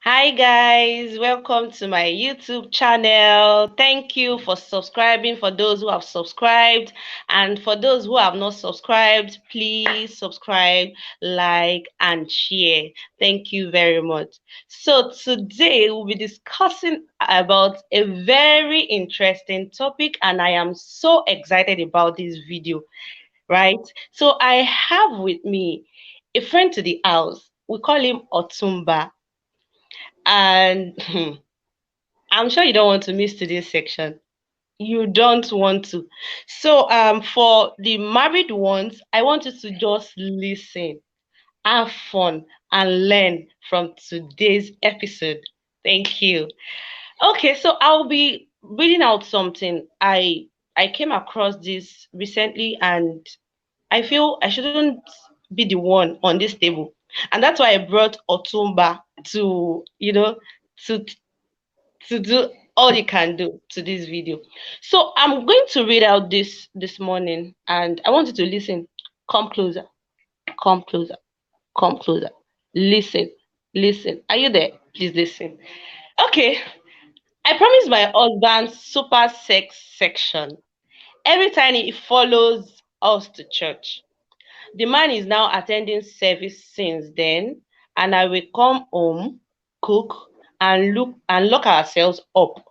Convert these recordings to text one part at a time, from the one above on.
Hi guys, welcome to my YouTube channel. Thank you for subscribing for those who have subscribed, and for those who have not subscribed, please subscribe, like and share. Thank you very much. So today we'll be discussing about a very interesting topic, and I am so excited about this video, right? So I have with me a friend to the house. We call him Otumba, and I'm sure you don't want to miss today's section. You don't want to. So, for the married ones, I want you to just listen, have fun, and learn from today's episode. Thank you. Okay, so I'll be reading out something. I came across this recently, and I feel I shouldn't be the one on this table, and that's why I brought Otumba to to do all you can do to this video. So I'm going to read out this morning, and I want you to listen. Come closer, come closer, come closer. Listen, listen. Are you there? Please listen. Okay. I promised my husband super sex section every time he follows us to church. The man is now attending service since then, and I will come home, cook, and lock ourselves up,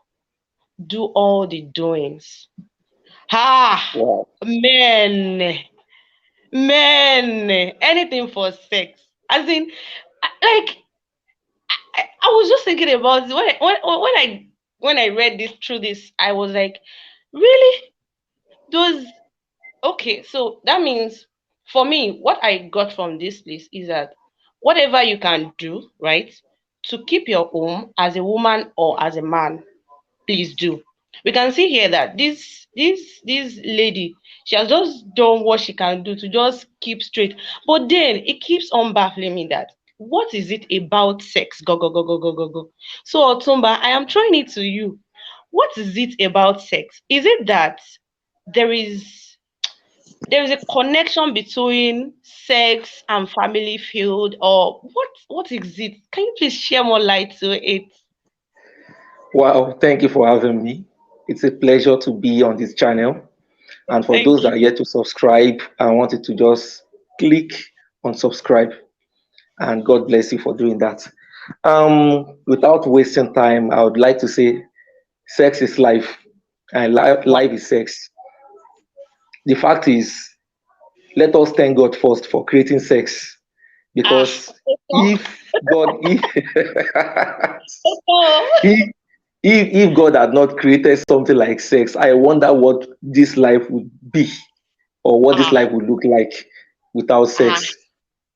do all the doings. Ah, Wow. men, men, anything for sex. As in, like, I was just thinking about it. When I read this through this, I was like, really? Those Okay, so that means for me, what I got from this place is that whatever you can do, right, to keep your home as a woman or as a man, please do. We can see here that this lady, she has just done what she can do to just keep straight. But then it keeps on baffling me that what is it about sex? Go go go go go go go. So Otumba, I am throwing it to you. What is it about sex? Is it that there is there is a connection between sex and family field, or what is it? Can you please share more light to it? Wow. Thank you for having me. It's a pleasure to be on this channel. And for those Thank that are you. yet to subscribe, I wanted to just click on subscribe. And God bless you for doing that. Without wasting time, I would like to say sex is life, and Wow. life is sex. The fact is, let us thank God first for creating sex. Ah. Because if God, if, Oh. if if God had not created something like sex, I wonder what this life would be, or what this Ah. life would look like without Ah. sex.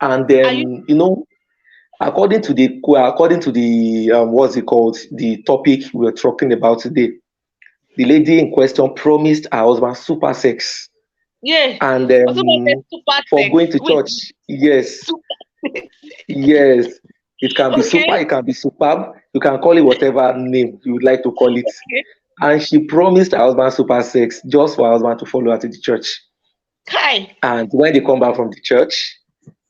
And Are you according to the what's it called, the topic we're talking about today, the lady in question promised her husband super sex, yeah. and Otumba said super for sex. going to Wait, church. Yes, super sex. yes, it can be super, Okay. it can be superb. You can call it whatever name you would like to call it. Okay. And she promised her husband super sex just for her husband to follow her to the church. Kai. And when they come back from the church,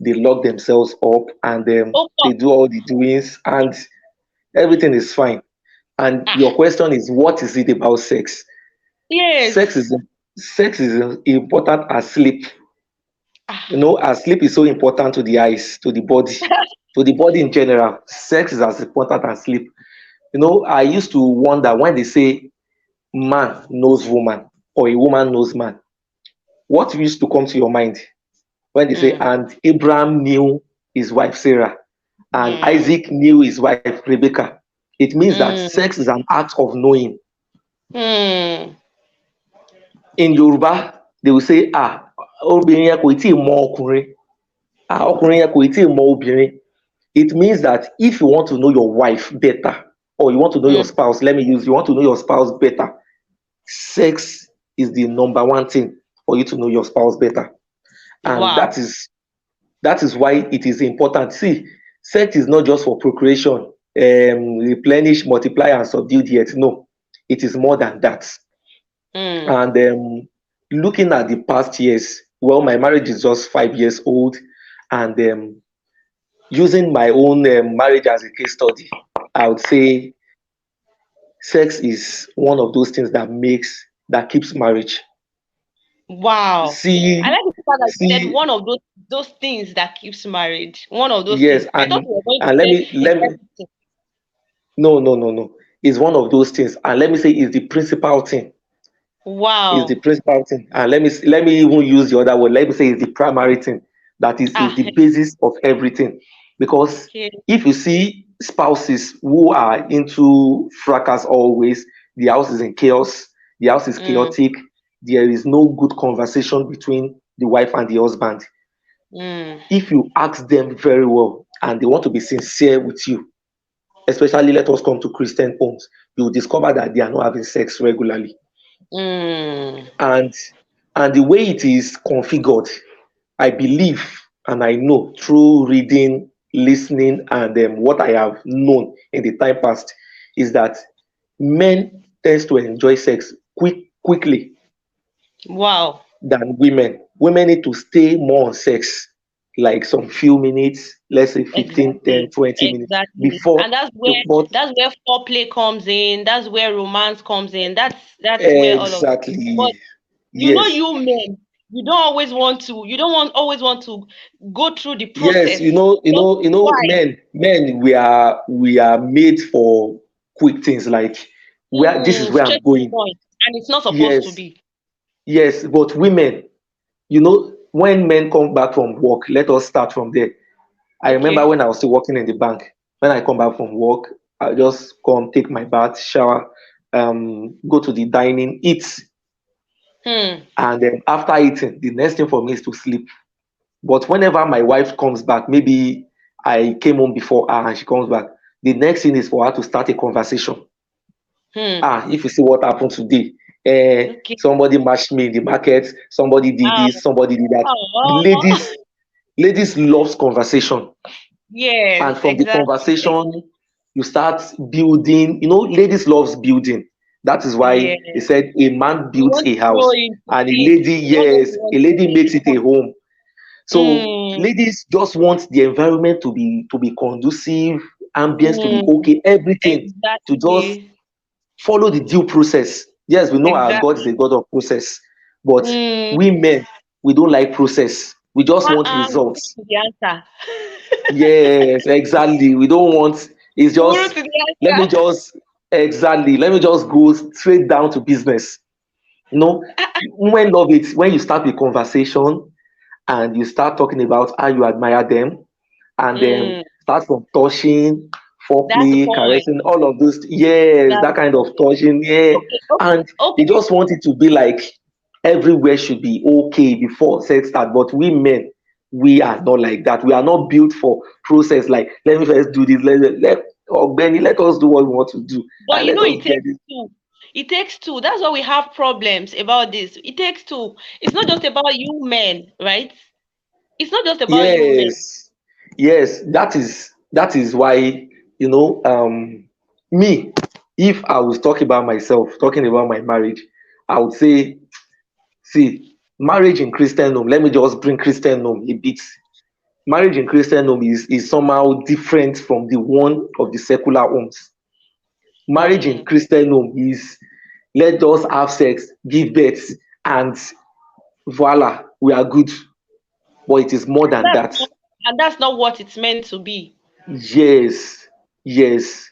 they lock themselves up, and Opa. they do all the doings, and everything is fine. And Ah. your question is, what is it about sex? Sex Yes. is sex is important as sleep. Ah. As sleep is so important to the eyes, to the body in general. Sex is as important as sleep. I used to wonder when they say man knows woman or a woman knows man. What used to come to your mind when they say, Mm. and Abraham knew his wife Sarah, and Mm. Isaac knew his wife Rebecca? It means that Mm. sex is an act of knowing. Mm. In Yoruba, they will say, obìnrin yẹn kò tí ì mọ ọkùnrin, ọkùnrin yẹn kò tí ì mọ obìnrin. It means that if you want to know your wife better, or you want to know your Mm. spouse, you want to know your spouse better, sex is the number one thing for you to know your spouse better. And Wow. that is why it is important. See, sex is not just for procreation, replenish, multiply, and subdue the earth. No, it is more than that. Mm. And looking at the past years, well, my marriage is just 5 years old, and using my own marriage as a case study. I would say sex is one of those things that keeps marriage. Wow. I See, like the fact that you said see, one of those things that keeps marriage. One of those yes, things. I thought you were going to and let say me it's let me everything. no, no, no, no. It's one of those things, and let me say it's the principal thing. Is the Wow. principal thing, and let me even use the other word. Let me say it's the primary thing that is Ah, the basis of everything. Because okay. if you see spouses who are into fracas always, the house is in chaos, the house is Mm, chaotic, there is no good conversation between the wife and the husband. mm. If you ask them very well and they want to be sincere with you, especially let us come to Christian homes, you will discover that they are not having sex regularly. Mm. And the way it is configured, I believe and I know through reading, listening, and what I have known in the time past is that men tends to enjoy sex quickly Wow. than women. Women need to stay more on sex, like some few minutes, let's say 15, 10, Exactly. 20 minutes Exactly. before And that's you where but that's where foreplay comes in. That's where romance comes in. That's where all of that. But exactly. you know, Yes. you men, you don't want always want to go through the Yes, process. Just why? men, we are made for quick things. Like where this is where Straight I'm to the going. point. And it's not supposed to Yes, be. yes, but women, when men come back from work, let us start from there. I remember Okay. when I was still working in the bank. When I come back from work, I just come take my bath, shower, go to the dining, eat, Hmm. and then after eating, the next thing for me is to sleep. But whenever my wife comes back, maybe I came home before her and she comes back, the next thing is for her to start a conversation. Hmm. If you see what happened today, Okay. somebody matched me in the market, somebody did Ah, this, somebody did that. oh. Ladies loves conversation. Yes, And from the exactly. conversation, you start building. Ladies loves building. That is why Yes. they said a man You builds want a to grow house into and a it. lady, You don't just yes, a want to lady make makes it it a work. home. So Mm, ladies just want the environment to be conducive, ambience to be mm, okay, everything to just exactly. follow the due process. Yes, we know our God is Exactly. a God of process, but Mm, we men, we don't like process. We just want stick results. to the answer. Yes, exactly. We don't want. It's Guru just to the let me answer. just exactly. Let me just go straight down to business. You know, Women love it when you start with conversation and you start talking about how you admire them, and then Mm, start from touching, that's the foreplay, point. caressing, all of those. Yes, That's that the kind of point. touching. Yeah, Okay, okay, and they okay. just want it to be like everywhere should be okay before sex start. But we men, we are not like that. We are not built for process. Like let me first do this. Let or Benny, let us do what we want to do, But and you let know, us it get takes it. two. It takes two. That's why we have problems about this. It takes two. It's not just about you men, right? It's not just about you men. Yes, yes, that is why you know me. If I was talking about myself, talking about my marriage, I would say, see, marriage in Christian home. Let me just bring Christian home a bit. Marriage in Christian home is somehow different from the one of the secular homes. Marriage in Mm. Christian home is let us have sex, give birth, and voila, we are good. But it is more And than that's that. not, and that's not what it's meant to be. Yes, yes.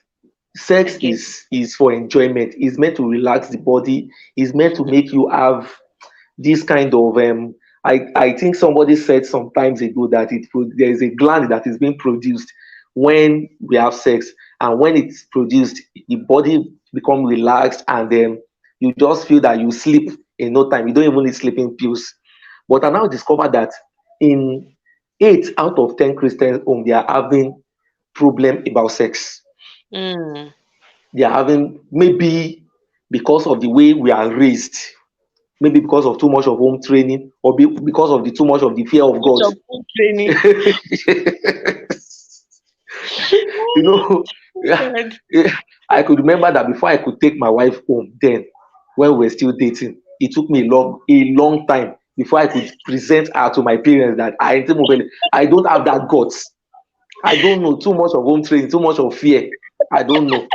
Sex Okay. is for enjoyment. It's meant to relax the body. It's meant to Mhm. make you have this kind of I think somebody said some times ago that there is a gland that is being produced when we have sex, and when it's produced, the body become relaxed, and then you just feel that you sleep in no time. You don't even need sleeping pills. But I now discovered that in 8 out of 10 Christian home, they are having problem about sex. Mm. They are having, maybe because of the way we are raised, maybe because of too much of home training, or because of the too much of the fear of Much God. of good training. you know yeah, God. yeah. I could remember that before I could take my wife home, then when we were still dating, it took me a long time before I could present her to my parents that I don't have that guts. I don't know, too much of home training, too much of fear. I don't know.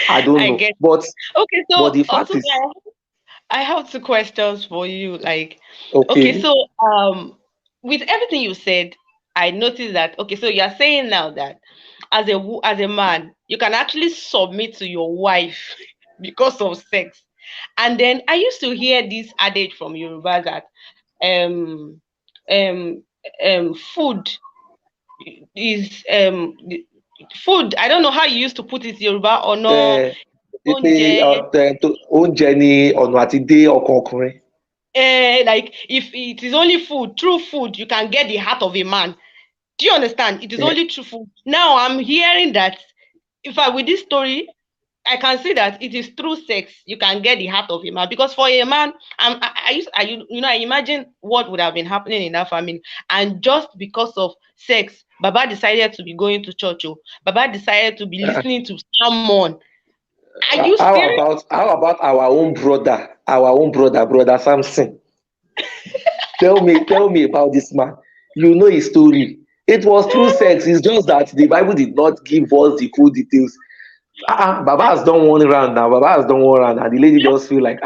I don't I know. get. But Okay, the so fact is, I have two questions for you. Like, okay, okay, so with everything you said, I noticed that. Okay, so you're saying now that as a man, you can actually submit to your wife because of sex. And then I used to hear this adage from Yoruba that um um food is food. I don't know how you used to put it Yoruba or no. uh, pé Oúnjẹ. oúnjẹ ni ọ̀nà àti dé ọkàn ọkùnrin. Like if it is only food, through food, you can get the heart of a man. Do you understand? It is Eh, only through food. Now I'm hearing that if I with this story, I can see that it is through sex you can get the heart of a man. Because for a man, I imagine what would have been happening in that family, and just because of sex, Baba decided to be going to church. Oh, Baba decided to be listening to someone. Are you serious? how about our own brother Samson? Tell me about this man. You know his story. It was through sex. It's just that the Bible did not give us the full details. Baba has done one round now. Baba has done one round, and the lady just feel like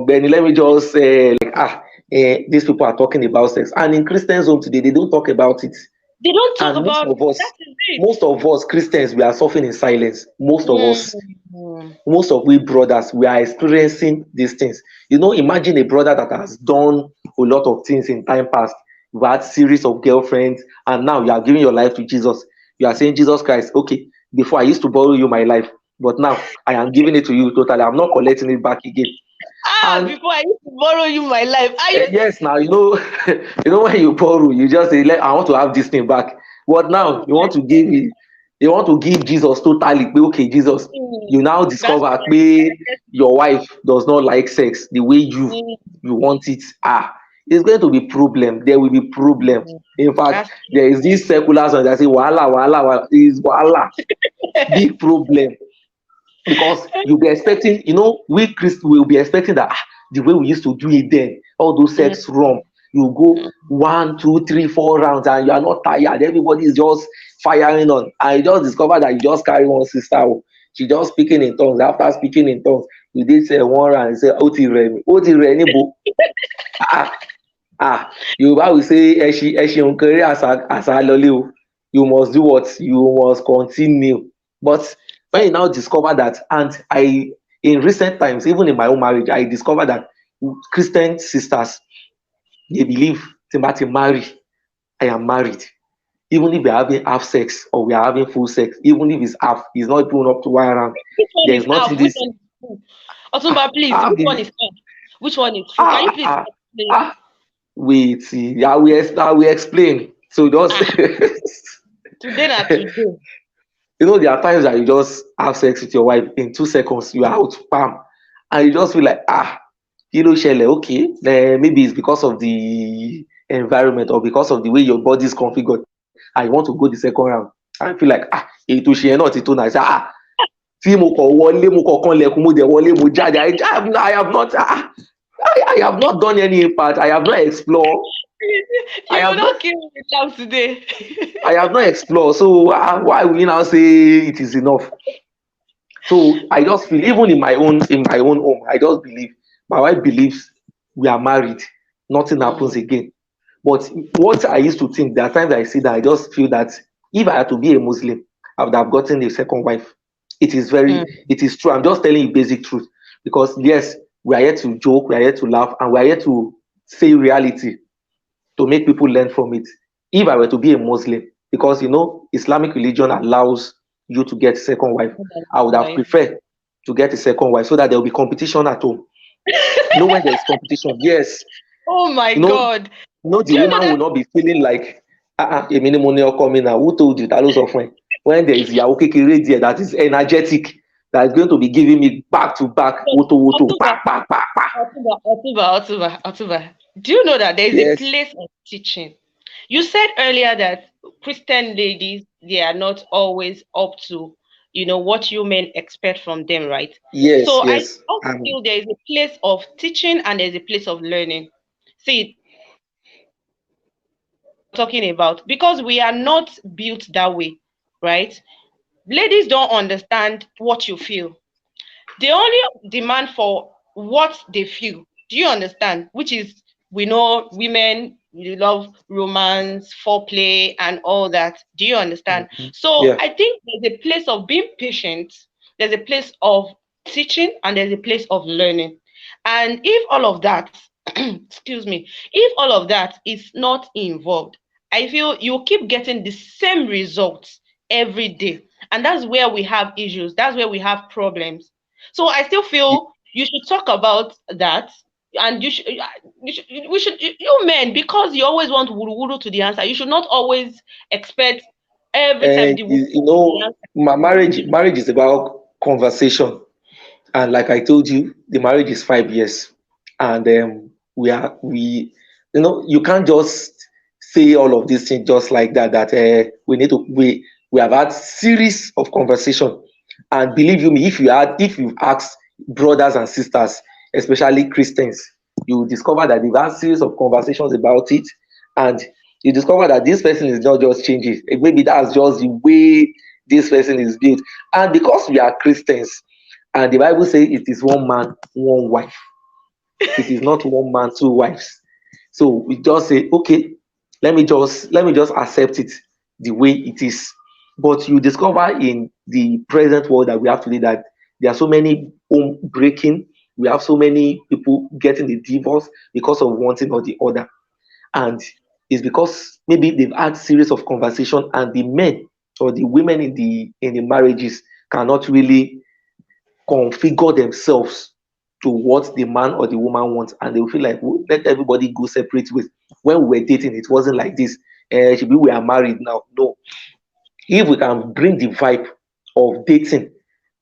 Benny, let me just say, like, these people are talking about sex. And in Christians home today, they don't talk about it. They don't talk And about that. Is it? most of us Christians, we are suffering in silence. Most of us, Mm. most of we brothers, we are experiencing these things. You know, imagine a brother that has done a lot of things in time past. You had series of girlfriends, and now you are giving your life to Jesus. You are saying, Jesus Christ, okay, before I used to borrow you my life, but now I am giving it to you totally. I'm not collecting it back again. And Before I used to borrow you my life. Are you yes, now you know, you know when you borrow, you just say, I want to have this thing back. But now oh you my want to give it, you want to give Jesus totally. Okay, Jesus, God. you now That's discover your wife does not like sex the way mm, you want it. It's going to be problem. There will be problem. In fact, that's there is this secular song that say wahala is wahala, big problem. Because you'll be expecting, we Christ will be expecting that the way we used to do it then, all those mm, sex rum, you go 1, 2, 3, 4 rounds and you are not tired. Everybody is just firing on. I just discovered that you just carry one sister. She just speaking in tongues. After speaking in tongues, you did say one round and say, Oti Remi, Oti Remi, bo. Ah, Yoruba will say, Eshi Onkere Asa Lole o. You must do what? You must continue. But when you now discover that, and in recent times, even in my own marriage, I discovered that Christian sisters, they believe, Timothy, marry, I am married. Even if we are having half sex or we are having full sex, even if it's half, it's not even up to 1 round. which one There is is nothing half? Which this. one is full? Otumba, please. I Which one believe, is half? Which one is full? Can you ah, please ah, explain? ah, wait, see, I will explain. So just, Ah, today not today. there are times that you just have sex with your wife in 2 seconds, you are out, bam, and you just feel like, shele, okay, maybe it's because of the environment or because of the way your body is configured, and you want to go the second round, and you feel like, èyí tó ṣe yẹn náà ti tó náà, ṣe, tí mo kàn wọlé, mo kàn kanlẹ̀kùn, mo dẹ̀ wọlé, mo jáde, I have not done any impact, I have not explored, I You will have not not kill me with love today. I have not explored. So why will you now say it is enough? So I just feel, even in my own home, I just believe, my wife believes we are married, nothing happens Mm, again. But what I used to think, there are times I see that I just feel that if I had to be a Muslim, I would have gotten a second wife. mm, It is true. I'm just telling you basic truth. Because yes, we are here to joke, we are here to laugh, and we are here to say reality to make people learn from it. If I were to be a Muslim, because Islamic religion allows you to get a second wife, I would have Like, preferred to get a second wife so that there will be competition at home. When there is competition, yes, oh my you know, God. the Do you know woman that? will not be feeling like, èmi ni mo ní ọkọ mi now. Who told you? Ta ló sọ fún ẹ? When there is ìyàwó kékeré there that is energetic, that is going to be giving me back to back, woto woto, Otuba, pa pa pa pa. Otuba. Do you know that there is a Yes, place of teaching? You said earlier that Christian ladies, they are not always up to, what you men expect from them, right? yes, So I yes. also feel there is a place of teaching and there's a place of learning. See, talking about because we are not built that way, right? ladies don't understand what you feel. They only demand for what they feel. Do you understand? Which is, we know women, we love romance, foreplay, and all that. Do you understand? Mhm. So Yeah. I think there's a place of being patient, there's a place of teaching, and there's a place of learning. And if all of that, excuse me, if all of that is not involved, I feel you keep getting the same results every day. And that's where we have issues, that's where we have problems. So I still Ye- feel you should talk about that, and we should, you men, because you always want wuru wuru to the answer. You should not always expect every time the wuru you to the know, answer. marriage is about conversation. And like I told you, the marriage is 5 years, and we, you know, you can't just say all of these things just like that. That we need to we have had series of conversation, and believe you me, if you ask brothers and sisters, especially Christians, you will discover that they've had series of conversations about it, and you discover that this person is not just changing. Maybe that's just the way this person is built, and because we are Christians and the Bible says it is one man, one wife. It is not one man, two wives. So we just say, okay, let me just accept it the way it is. But you discover in the present world that we have today that there are so many home breaking, we have so many people getting the divorce because of one thing or the other. And it's because maybe they've had series of conversation and the men or the women in the marriages cannot really configure themselves to what the man or the woman wants, and they will feel like, "Oh, let everybody go separate ways." When we were dating, it wasn't like this. Should we are married now? No. If we can bring the vibe of dating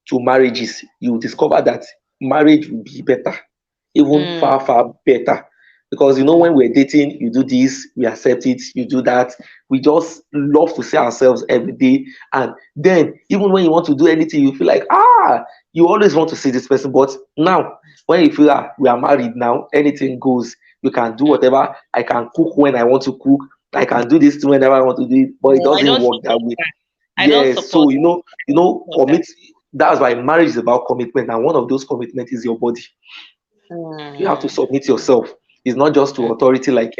to marriages, you will discover that marriage will be better, even Mm, far, far better. Because you know, when we're dating, you do this, we accept it, you do that. We just love to see ourselves every day. And then, even when you want to do anything, you feel like, you always want to see this person. But now, when you feel we are married now, anything goes. You can do mm. whatever. I can cook when I want to cook. I can do this thing whenever I want to do it, but it No, I doesn't don't work that support way. that. I don't Yes, so support support that. commit. That's why marriage is about commitment, and one of those commitment is your body. You have to Mm, submit yourself. It's not just to mm. authority like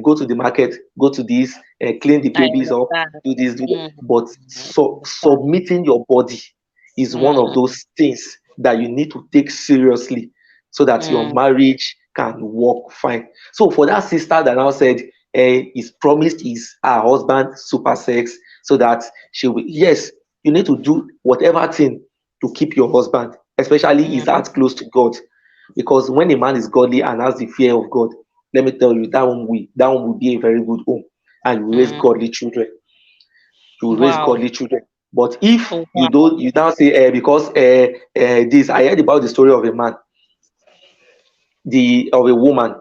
go to the market, go to this, clean the I babies up, understand. do this, do that. Mm, But understand. submitting your body is one of Mm, those things that you need to take seriously so that your mm, marriage can work fine. So for that sister that now said is promised his her husband super sex so that she will, yes, you need to do whatever thing to keep your husband, especially his mm, heart close to God. Because when a man is godly and has the fear of God, let me tell you, that one will be a very good home, and you raise mm. godly children. You will raise Wow. godly children. But if Oh, you wow. don't, you now say, because this, I heard about the story of a man, the of a woman.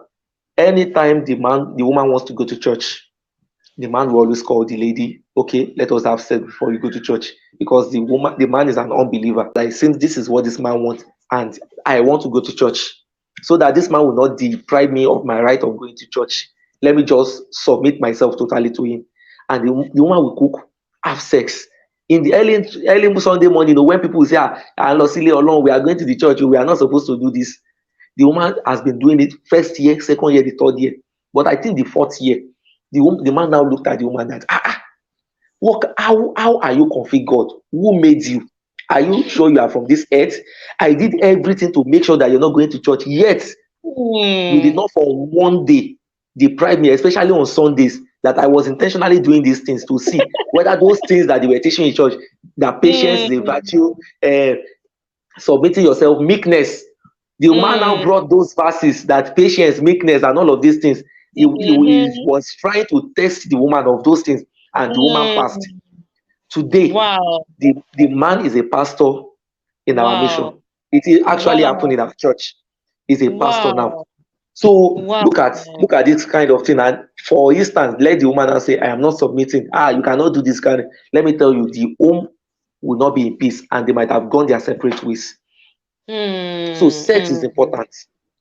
Anytime the woman wants to go to church, the man will always call the lady, okay, let us have sex before you go to church. Because the man is an unbeliever. Like, since this is what this man wants, and I want to go to church, so that this man will not deprive me of my right of going to church, let me just submit myself totally to him. And the woman will cook, have sex. In the early Sunday morning, when people will say, we are going to the church, we are not supposed to do this. The woman has been doing it first year, second year, the third year. But I think the fourth year, the man now looked at the woman that, what, how are you configured? Who made you? Are you sure you are from this earth? I did everything to make sure that you're not going to church. Yet you did Mm, not for one day deprive me, especially on Sundays, that I was intentionally doing these things to see whether those things that they were teaching in church, that patience is a mm, virtue, submitting yourself, meekness. The man now mm, brought those verses that patience, meekness, and all of these things. He mhm, was trying to test the woman of those things, and the woman passed. mm. Today, Wow. the man is a pastor in our mission. Wow. It is actually happening Wow. in our church. He's a pastor now. Wow. So Wow. look at this kind of thing. And for instance, let the woman now say, I am not submitting. You cannot do this kind of. Let me tell you, the home will not be in peace, and they might have gone their separate ways. So Mm, sex is mm, important.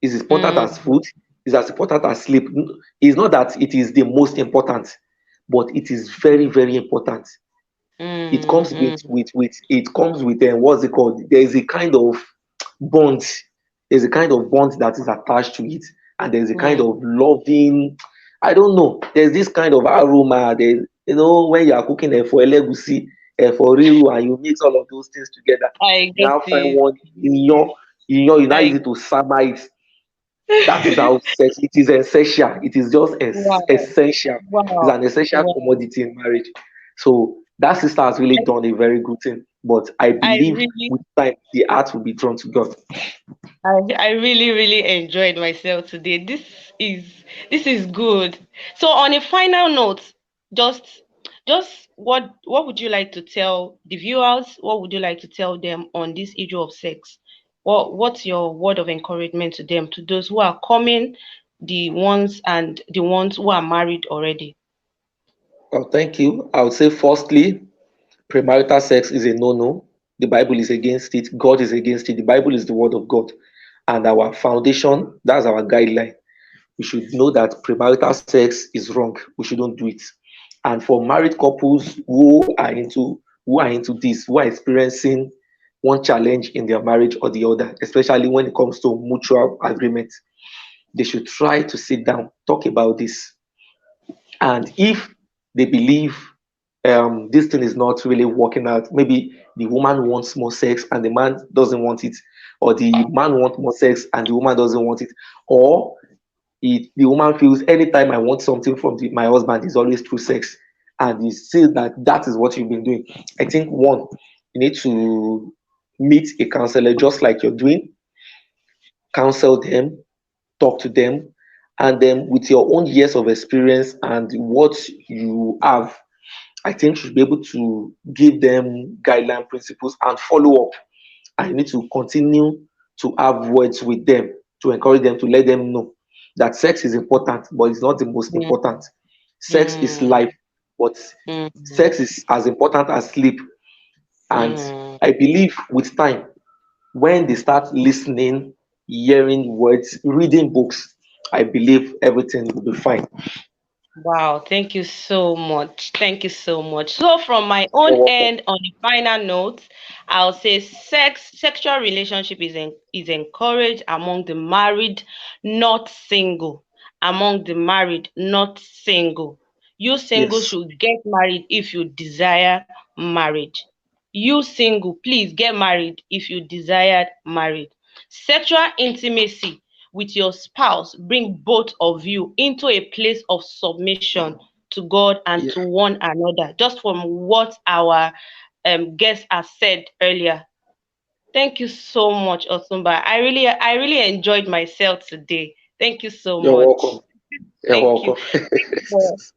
It's important as mm, food. It's as important as sleep. It's not that it is the most important, but it is very, very important. It comes Mm. it comes with what's it called? There's a kind of bond. There's a kind of bond that is attached to it, and there's a kind Mm. of loving. I don't know. There's this kind of aroma. There, when you are cooking for elegusi, for riru, and you mix all of those things together, I you get now find it. one you now use I it to summer it. That is how sex. It is essential. It is just wow, essential. It's wow, an essential wow. commodity in marriage. So that sister has really done a very good thing. But I I believe really, with time the heart will be drawn to God. I really, really enjoyed myself today. Is this is good. So on a final note, just what would you like to tell the viewers? What would you like to tell them on this issue of sex? What's your word of encouragement to them, to those who are coming, the ones who are married already? Well, thank you. I would say firstly, premarital sex is a no-no. The Bible is against it. God is against it. The Bible is the word of God. And our foundation, that's our guideline. We should know that premarital sex is wrong. We shouldn't do it. And for married couples who are into this, who are experiencing one challenge in their marriage or the other, especially when it comes to mutual agreement, they should try to sit down, talk about this. And if they believe this thing is not really working out, maybe the woman wants more sex and the man doesn't want it, or the man wants more sex and the woman doesn't want it, or the woman feels anytime I want something from my husband is always through sex, and you see that that is what you've been doing. I think one, you need to meet a counselor just like you're doing, counsel them, talk to them, and then with your own years of experience and what you have, I think you should be able to give them guideline principles and follow up. And you need to continue to have words with them to encourage them, to let them know that sex is important, but it's not the most Mm, important. Sex is mm, life, but mm, sex is as important as sleep. And mm. I believe with time, when they start listening, hearing words, reading books, I believe everything will be fine. Wow, thank you so much. Thank you so much. So, from my You're own welcome. end, on the final note, I'll say sexual relationship is encouraged among the married, not single. Among the married, not single. You single Yes. should get married if you desire marriage. You single, please get married if you desired marriage. Sexual intimacy with your spouse bring both of you into a place of submission to God and Yeah. to one another, just from what our guest has said earlier. Thank you so much, Otumba. I really enjoyed myself today. Thank you so You're much. welcome. You're Thank you. welcome.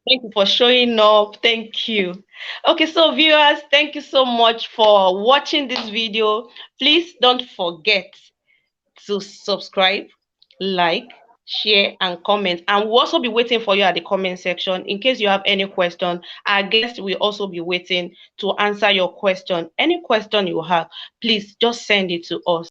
Thank you for showing up. Thank you. Okay, so viewers, thank you so much for watching this video. Please don't forget to subscribe, like, share, and comment. And we'll also be waiting for you at the comment section in case you have any question. Our guest will also be waiting to answer your question. Any question you have, please just send it to us.